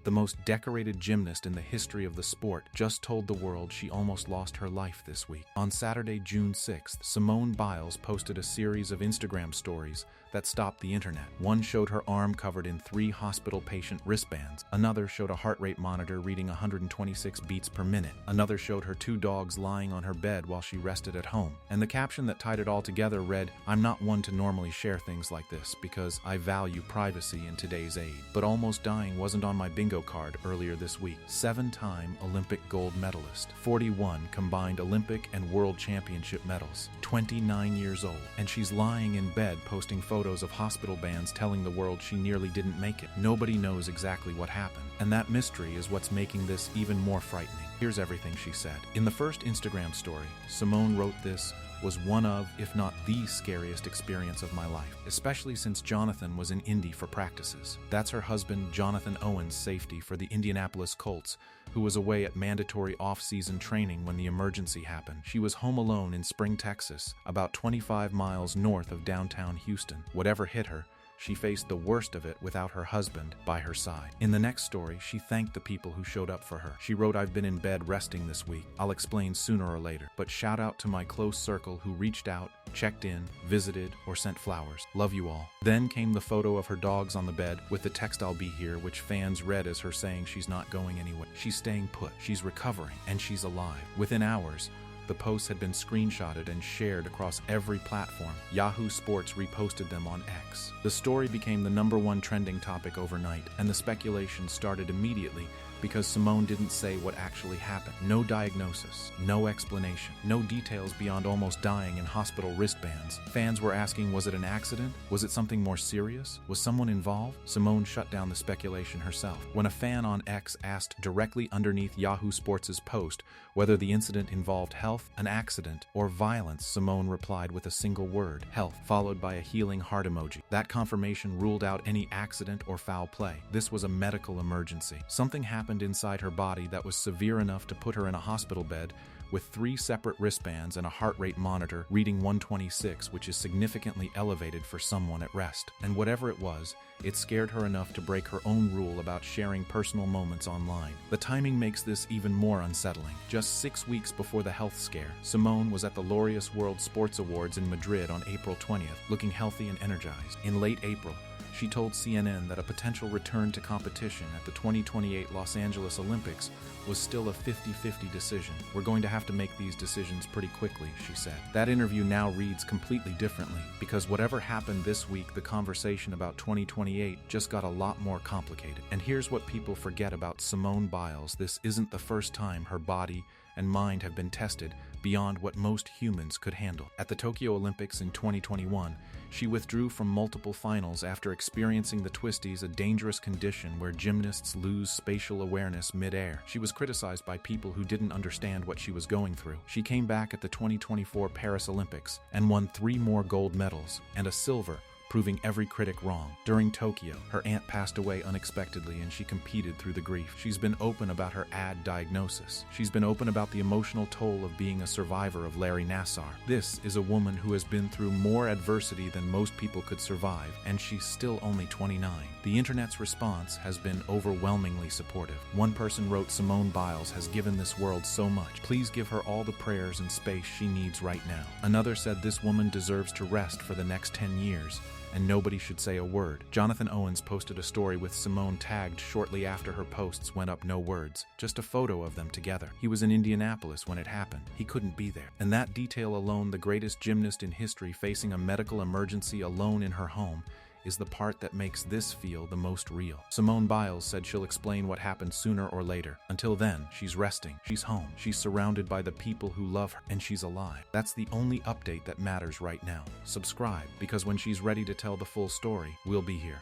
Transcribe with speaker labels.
Speaker 1: the most decorated gymnast in the history of the sport, just told the world she almost lost her life this week. On Saturday, June 6th, Simone Biles posted a series of Instagram stories that stopped the internet. One showed her arm covered in 3 hospital patient wristbands. Another showed a heart rate monitor reading 126 beats per minute. Another showed her 2 dogs lying on her bed while she rested at home. And the caption that tied it all together read, "I'm not one to normally share things like this because I value privacy in today's age. But almost dying wasn't on my bingo card earlier this week." 7-time Olympic gold medalist, 41 combined Olympic and World Championship medals, 29 years old, and she's lying in bed posting photos of hospital bands telling the world she nearly didn't make it. Nobody knows exactly what happened, and that mystery is what's making this even more frightening. Here's everything she said. In the first Instagram story, Simone wrote, "This was one of, if not the scariest experience of my life, especially since Jonathan was in Indy for practices." That's her husband Jonathan Owen's safety for the Indianapolis Colts, who was away at mandatory off-season training when the emergency happened. She was home alone in Spring, Texas, about 25 miles north of downtown Houston. Whatever hit her, she faced the worst of it without her husband by her side. In the next story, she thanked the people who showed up for her. She wrote, "I've been in bed resting this week. I'll explain sooner or later. But shout out to my close circle who reached out, checked in, visited, or sent flowers. Love you all." Then came the photo of her dogs on the bed with the text, "I'll be here," which fans read as her saying she's not going anywhere. She's staying put, she's recovering, and she's alive. Within hours, the posts had been screenshotted and shared across every platform. Yahoo Sports reposted them on X. The story became the #1 trending topic overnight, and the speculation started immediately because Simone didn't say what actually happened. No diagnosis, no explanation, no details beyond almost dying in hospital wristbands. Fans were asking, was it an accident? Was it something more serious? Was someone involved? Simone shut down the speculation herself. When a fan on X asked directly underneath Yahoo Sports' post whether the incident involved health, an accident, or violence, Simone replied with a single word, "health," followed by a healing heart emoji. That confirmation ruled out any accident or foul play. This was a medical emergency. Something happened inside her body that was severe enough to put her in a hospital bed with 3 separate wristbands and a heart rate monitor reading 126, which is significantly elevated for someone at rest. And whatever it was, it scared her enough to break her own rule about sharing personal moments online. The timing makes this even more unsettling. Just 6 weeks before the health scare, Simone was at the Laureus World Sports Awards in Madrid on April 20th, looking healthy and energized. In late April, she told CNN that a potential return to competition at the 2028 Los Angeles Olympics was still a 50-50 decision. "We're going to have to make these decisions pretty quickly," she said. That interview now reads completely differently, because whatever happened this week, the conversation about 2028 just got a lot more complicated. And here's what people forget about Simone Biles. This isn't the first time her body and mind have been tested beyond what most humans could handle. At the Tokyo Olympics in 2021, she withdrew from multiple finals after experiencing the twisties, a dangerous condition where gymnasts lose spatial awareness mid-air. She was criticized by people who didn't understand what she was going through. She came back at the 2024 Paris Olympics and won 3 more gold medals and a silver, proving every critic wrong. During Tokyo, her aunt passed away unexpectedly and she competed through the grief. She's been open about her AD diagnosis. She's been open about the emotional toll of being a survivor of Larry Nassar. This is a woman who has been through more adversity than most people could survive, and she's still only 29. The internet's response has been overwhelmingly supportive. One person wrote, "Simone Biles has given this world so much. Please give her all the prayers and space she needs right now." Another said, "This woman deserves to rest for the next 10 years. And nobody should say a word." Jonathan Owens posted a story with Simone tagged shortly after her posts went up. No words, just a photo of them together. He was in Indianapolis when it happened. He couldn't be there. And that detail alone, the greatest gymnast in history facing a medical emergency alone in her home, is the part that makes this feel the most real. Simone Biles said she'll explain what happened sooner or later. Until then, she's resting, she's home, she's surrounded by the people who love her, and she's alive. That's the only update that matters right now. Subscribe, because when she's ready to tell the full story, we'll be here.